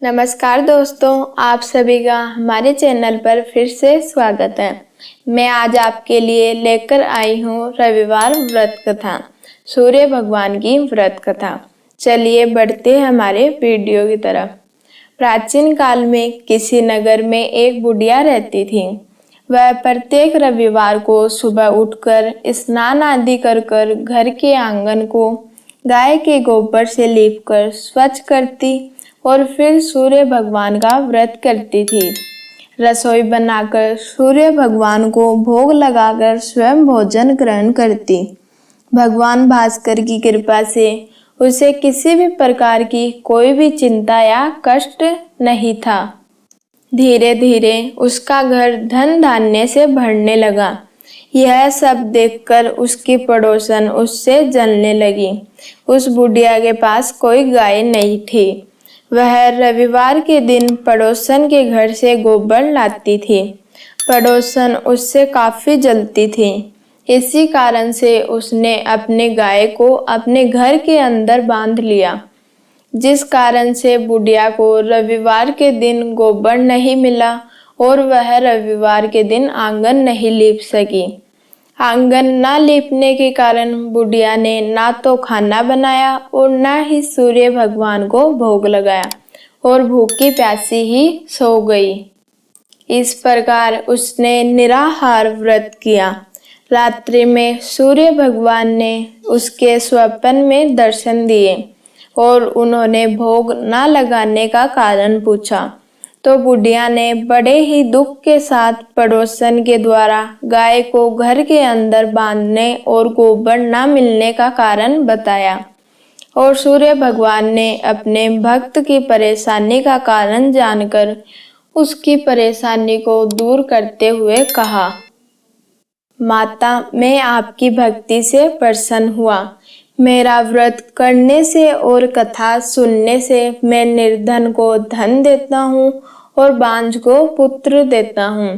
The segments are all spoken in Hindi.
नमस्कार दोस्तों, आप सभी का हमारे चैनल पर फिर से स्वागत है। मैं आज आपके लिए लेकर आई हूँ रविवार व्रत कथा, सूर्य भगवान की व्रत कथा। चलिए बढ़ते हैं हमारे वीडियो की तरफ। प्राचीन काल में किसी नगर में एक बुढ़िया रहती थी। वह प्रत्येक रविवार को सुबह उठकर स्नान आदि कर घर के आंगन को गाय के गोबर से लीपकर स्वच्छ करती और फिर सूर्य भगवान का व्रत करती थी। रसोई बनाकर सूर्य भगवान को भोग लगाकर स्वयं भोजन ग्रहण करती। भगवान भास्कर की कृपा से उसे किसी भी प्रकार की कोई भी चिंता या कष्ट नहीं था। धीरे धीरे उसका घर धन धान्य से भरने लगा। यह सब देखकर उसकी पड़ोसन उससे जलने लगी। उस बुढ़िया के पास कोई गाय नहीं थी। वह रविवार के दिन पड़ोसन के घर से गोबर लाती थी। पड़ोसन उससे काफी जलती थी। इसी कारण से उसने अपने गाय को अपने घर के अंदर बांध लिया, जिस कारण से बुढ़िया को रविवार के दिन गोबर नहीं मिला और वह रविवार के दिन आंगन नहीं लीप सकी। आंगन न लीपने के कारण बुढ़िया ने ना तो खाना बनाया और ना ही सूर्य भगवान को भोग लगाया और भूखी प्यासी ही सो गई। इस प्रकार उसने निराहार व्रत किया। रात्रि में सूर्य भगवान ने उसके स्वप्न में दर्शन दिए और उन्होंने भोग न लगाने का कारण पूछा। तो बुढ़िया ने बड़े ही दुख के साथ पड़ोसन के द्वारा गाय को घर के अंदर बांधने और गोबर न मिलने का कारण बताया और सूर्य भगवान ने अपने भक्त की परेशानी का कारण जानकर उसकी परेशानी को दूर करते हुए कहा, माता, मैं आपकी भक्ति से प्रसन्न हुआ। मेरा व्रत करने से और कथा सुनने से मैं निर्धन को धन देता हूँ और बांझ को पुत्र देता हूँ।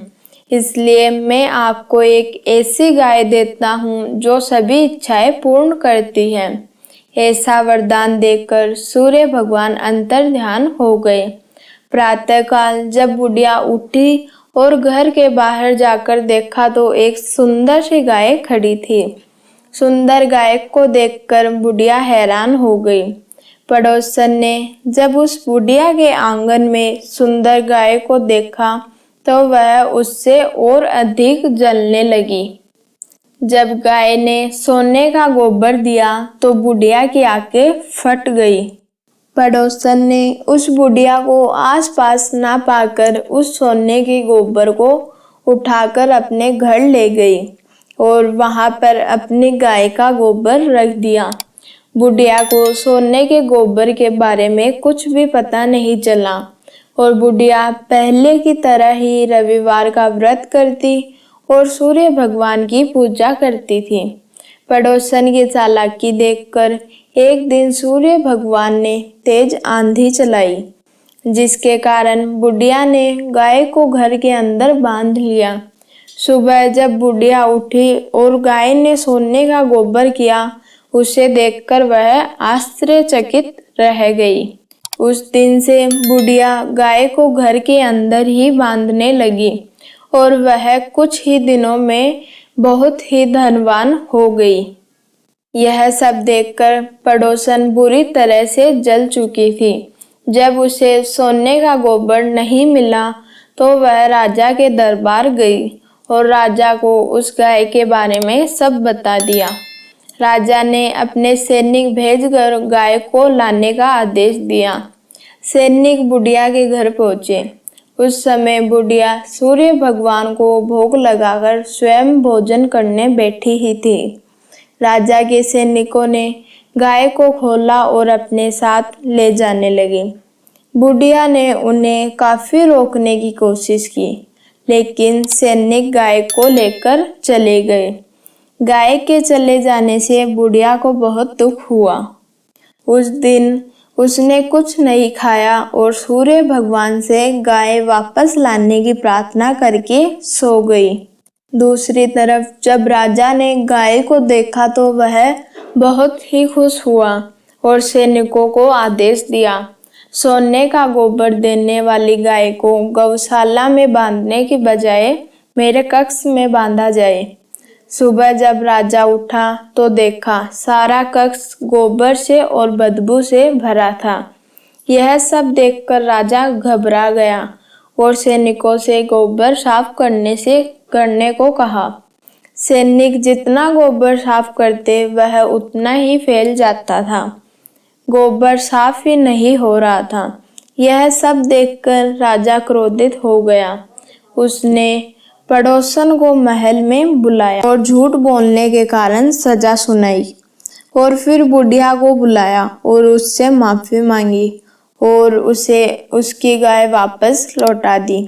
इसलिए मैं आपको एक ऐसी गाय देता हूँ जो सभी इच्छाएं पूर्ण करती है। ऐसा वरदान देकर सूर्य भगवान अंतर ध्यान हो गए। प्रातःकाल जब बुढ़िया उठी और घर के बाहर जाकर देखा तो एक सुंदर सी गाय खड़ी थी। सुंदर गाय को देखकर बुढ़िया हैरान हो गई। पड़ोसन ने जब उस बुढ़िया के आंगन में सुंदर गाय को देखा तो वह उससे और अधिक जलने लगी। जब गाय ने सोने का गोबर दिया तो बुढ़िया की आंखें फट गई। पड़ोसन ने उस बुढ़िया को आसपास ना पाकर उस सोने के गोबर को उठाकर अपने घर ले गई और वहां पर अपनी गाय का गोबर रख दिया। बुढ़िया को सोने के गोबर के बारे में कुछ भी पता नहीं चला और बुढ़िया पहले की तरह ही रविवार का व्रत करती और सूर्य भगवान की पूजा करती थी। पड़ोसन की चालाकी देखकर एक दिन सूर्य भगवान ने तेज आंधी चलाई, जिसके कारण बुढ़िया ने गाय को घर के अंदर बांध लिया। सुबह जब बुढ़िया उठी और गाय ने सोने का गोबर किया, उसे देखकर वह आश्चर्यचकित रह गई। उस दिन से बुढ़िया गाय को घर के अंदर ही बांधने लगी और वह कुछ ही दिनों में बहुत ही धनवान हो गई। यह सब देखकर पड़ोसन बुरी तरह से जल चुकी थी। जब उसे सोने का गोबर नहीं मिला तो वह राजा के दरबार गई और राजा को उस गाय के बारे में सब बता दिया। राजा ने अपने सैनिक भेजकर गाय को लाने का आदेश दिया। सैनिक बुढ़िया के घर पहुंचे। उस समय बुढ़िया सूर्य भगवान को भोग लगाकर स्वयं भोजन करने बैठी ही थी। राजा के सैनिकों ने गाय को खोला और अपने साथ ले जाने लगे। बुढ़िया ने उन्हें काफी रोकने की कोशिश की, लेकिन सैनिक गाय को लेकर चले गए। गाय के चले जाने से बुढ़िया को बहुत दुख हुआ। उस दिन उसने कुछ नहीं खाया और सूर्य भगवान से गाय वापस लाने की प्रार्थना करके सो गई। दूसरी तरफ जब राजा ने गाय को देखा तो वह बहुत ही खुश हुआ और सैनिकों को आदेश दिया, सोने का गोबर देने वाली गाय को गौशाला में बांधने की बजाय मेरे कक्ष में बांधा जाए। सुबह जब राजा उठा तो देखा सारा कक्ष गोबर से और बदबू से भरा था। यह सब देखकर राजा घबरा गया और सैनिकों से गोबर साफ करने को कहा। सैनिक जितना गोबर साफ करते वह उतना ही फैल जाता था। गोबर साफ ही नहीं हो रहा था। यह सब देखकर राजा क्रोधित हो गया। उसने पड़ोसन को महल में बुलाया और झूठ बोलने के कारण सजा सुनाई। और फिर बुढ़िया को बुलाया और उससे माफी मांगी और उसे उसकी गाय वापस लौटा दी।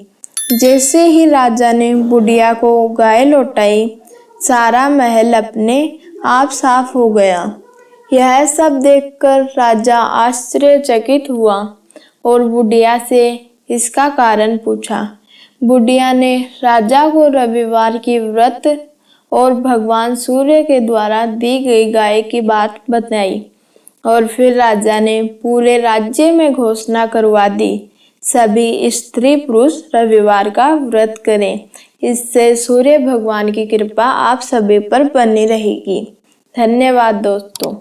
जैसे ही राजा ने बुढ़िया को गाय लौटाई, सारा महल अपने आप साफ हो गया। यह सब देखकर राजा आश्चर्यचकित हुआ और बुढ़िया से इसका कारण पूछा। बुढ़िया ने राजा को रविवार की व्रत और भगवान सूर्य के द्वारा दी गई गाय की बात बताई और फिर राजा ने पूरे राज्य में घोषणा करवा दी, सभी स्त्री पुरुष रविवार का व्रत करें। इससे सूर्य भगवान की कृपा आप सभी पर बनी रहेगी। धन्यवाद दोस्तों।